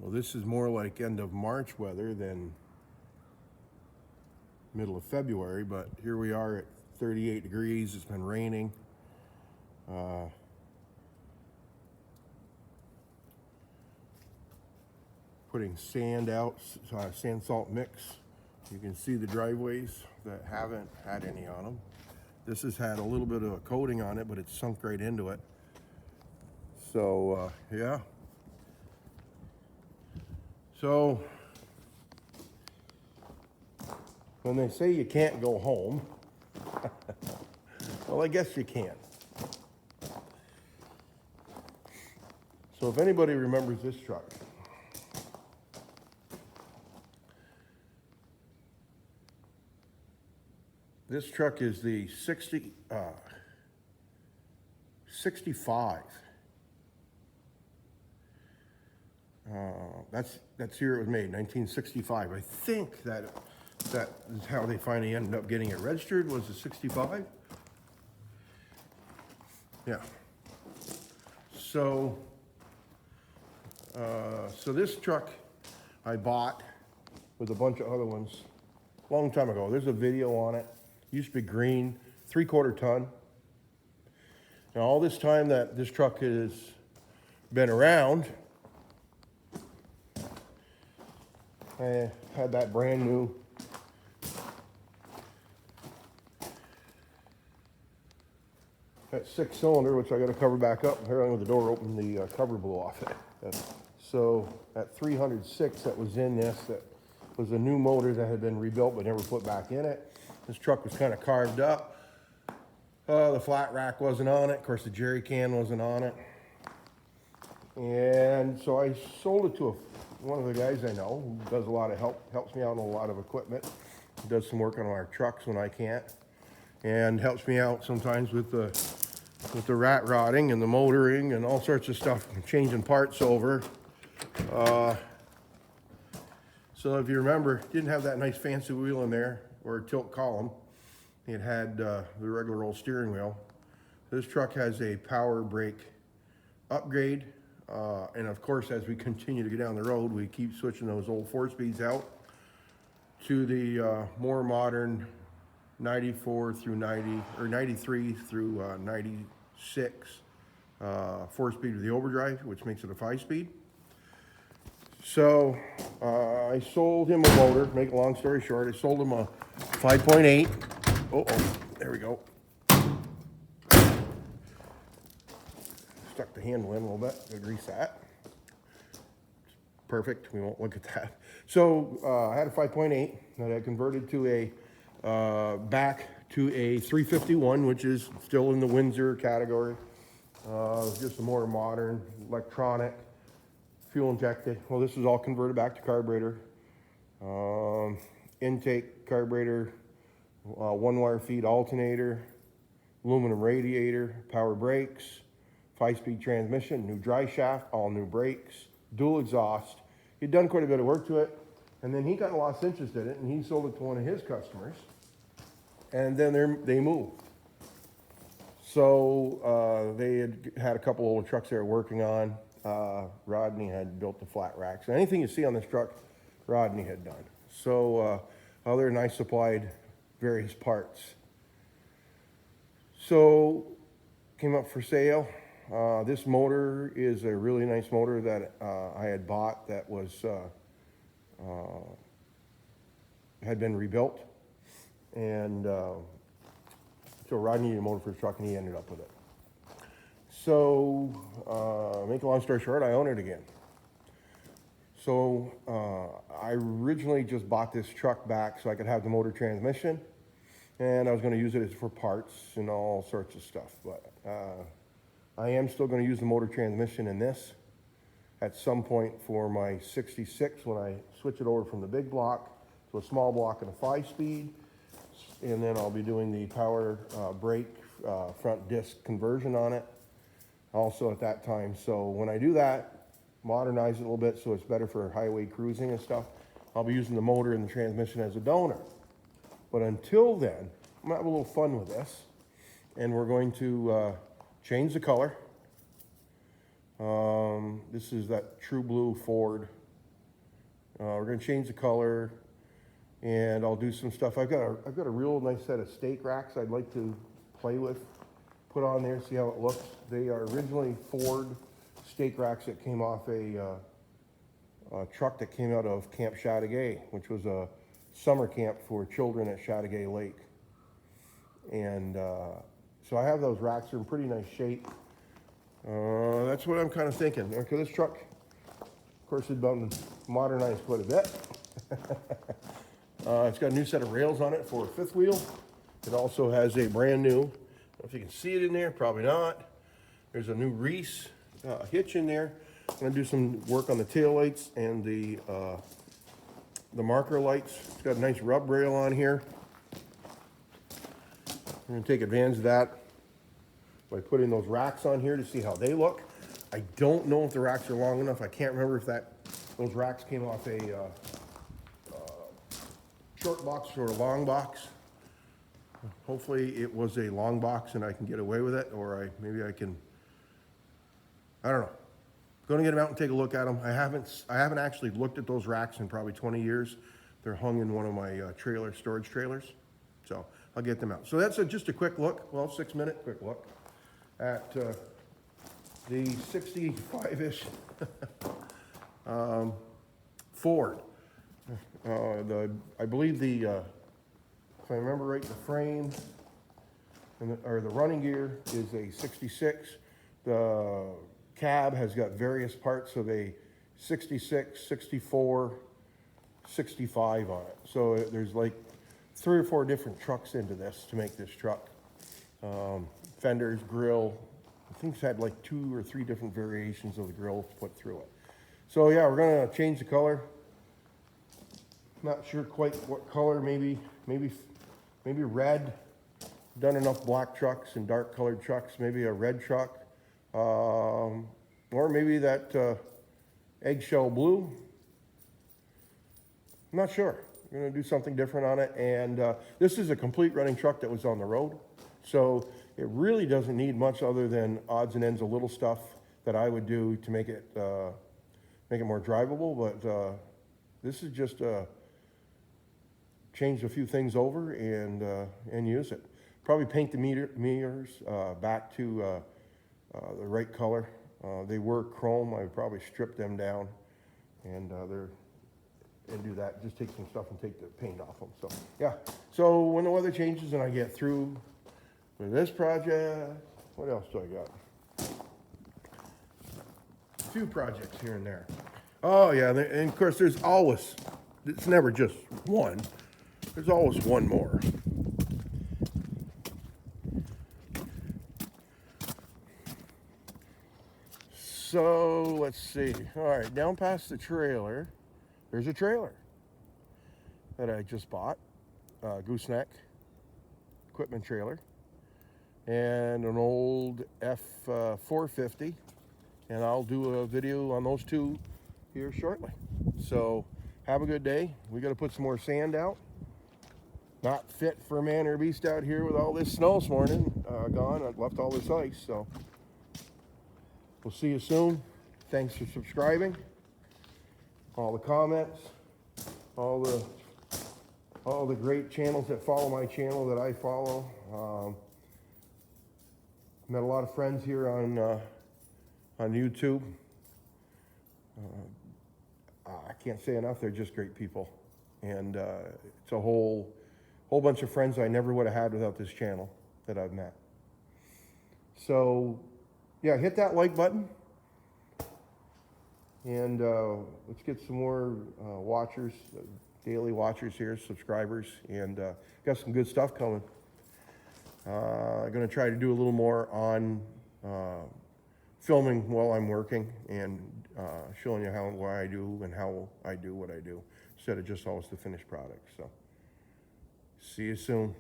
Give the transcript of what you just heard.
Well, this is more like end of March weather than middle of February, but here we are at 38 degrees. It's been raining. Putting sand out, sand salt mix. You can see the driveways that haven't had any on them. This has had a little bit of a coating on it, but it's sunk right into it. So, yeah. So, when they say you can't go home, well, I guess you can. So if anybody remembers this truck, this truck is the 65. That's year it was made, 1965. I think that is how they finally ended up getting it registered, was the 65. Yeah. So, so this truck I bought with a bunch of other ones a long time ago. There's a video on it. Used to be green, 3/4 ton. Now all this time that this truck has been around, I had that brand new that 6-cylinder, which I got to cover back up. Apparently with the door open, the cover blew off it. So that 306 that was in this, that was a new motor that had been rebuilt but never put back in it. This truck was kind of carved up. The flat rack wasn't on it. Of course, the jerry can wasn't on it. And so I sold it to one of the guys I know who does a lot of helps me out on a lot of equipment. He does some work on our trucks when I can't, and helps me out sometimes with the rat rodding and the motoring and all sorts of stuff, changing parts over. So if you remember, didn't have that nice fancy wheel in there or a tilt column. It had the regular old steering wheel. This truck has a power brake upgrade. And of course, as we continue to get down the road, we keep switching those old 4-speeds out to the more modern 94 through 90, or 93 through 96 4-speed with the overdrive, which makes it a 5-speed. So I sold him a motor. Make a long story short, I sold him a 5.8. Oh, there we go. Stuck the handle in a little bit. Gotta grease that. Perfect. We won't look at that. So I had a 5.8 that I converted to a back to a 351, which is still in the Windsor category. Just a more modern, electronic, fuel injected. Well, this is all converted back to carburetor. Intake carburetor, 1-wire feed alternator, aluminum radiator, power brakes, 5-speed transmission, new dry shaft, all new brakes, dual exhaust. He'd done quite a bit of work to it, and then he got lost interest in it, and he sold it to one of his customers, and then they moved. So they had a couple old trucks they were working on. Rodney had built the flat racks. And anything you see on this truck, Rodney had done. So other than I supplied various parts. So came up for sale. This motor is a really nice motor that I had bought that was had been rebuilt, and so Rodney needed a motor for his truck, and he ended up with it. So make a long story short, I own it again. So I originally just bought this truck back so I could have the motor transmission, and I was going to use it for parts and all sorts of stuff, but I am still going to use the motor transmission in this at some point for my 66 when I switch it over from the big block to a small block and a 5-speed, and then I'll be doing the power brake front disc conversion on it also at that time. So when I do that, modernize it a little bit so it's better for highway cruising and stuff, I'll be using the motor and the transmission as a donor. But until then, I'm gonna have a little fun with this, and we're going to change the color. This is that True Blue Ford We're gonna change the color, and I'll do some stuff. I've got a real nice set of stake racks I'd like to play with, put on there, see how it looks. They are originally Ford stake racks that came off a truck that came out of Camp Chateauguay, which was a summer camp for children at Chateauguay Lake. And so I have those racks. They're in pretty nice shape. That's what I'm kind of thinking. Okay, this truck, of course, has been modernized quite a bit. It's got a new set of rails on it for a fifth wheel. It also has a brand new, I don't know if you can see it in there, probably not. There's a new Reese hitch in there. I'm gonna do some work on the tail lights and the marker lights. It's got a nice rub rail on here. I'm gonna take advantage of that by putting those racks on here to see how they look. I don't know if the racks are long enough. I can't remember if those racks came off a short box or a long box. Hopefully it was a long box and I can get away with it, or maybe I can, I don't know. Going to get them out and take a look at them. I haven't actually looked at those racks in probably 20 years. They're hung in one of my storage trailers. So I'll get them out. So that's just a quick look, well, 6-minute quick look at the 65-ish Ford. I believe if I remember right, the frame or the running gear is a 66. The cab has got various parts of a 66, 64, 65 on it. So there's like 3 or 4 different trucks into this to make this truck. Fenders, grill, I think it's had like 2 or 3 different variations of the grill put through it. So yeah, we're gonna change the color. Not sure quite what color, maybe red. Done enough black trucks and dark colored trucks, maybe a red truck. Or maybe that eggshell blue. I'm not sure. We're gonna do something different on it. And this is a complete running truck that was on the road. So it really doesn't need much other than odds and ends of little stuff that I would do to make it more drivable. But this is just change a few things over and use it. Probably paint the mirrors back to the right color. They were chrome. I would probably strip them down and do that. Just take some stuff and take the paint off them. So yeah. So when the weather changes and I get through with this project, what else do I got? A few projects here and there. Oh yeah, and of course there's always, it's never just one. There's always one more. So let's see. All right, down past the trailer, there's a trailer that I just bought, gooseneck equipment trailer, and an old F450, and I'll do a video on those two here shortly. So have a good day. We got to put some more sand out. Not fit for a man or a beast out here with all this snow this morning gone. I've left all this ice, so we'll see you soon. Thanks for subscribing. All the comments, all the great channels that follow my channel that I follow. Met a lot of friends here on YouTube. I can't say enough. They're just great people, and it's a whole bunch of friends I never would have had without this channel that I've met. So yeah, hit that like button, and let's get some more watchers, daily watchers here, subscribers, and got some good stuff coming. I'm going to try to do a little more on filming while I'm working and showing you what I do and how I do what I do, instead of just always the finished product. So see you soon.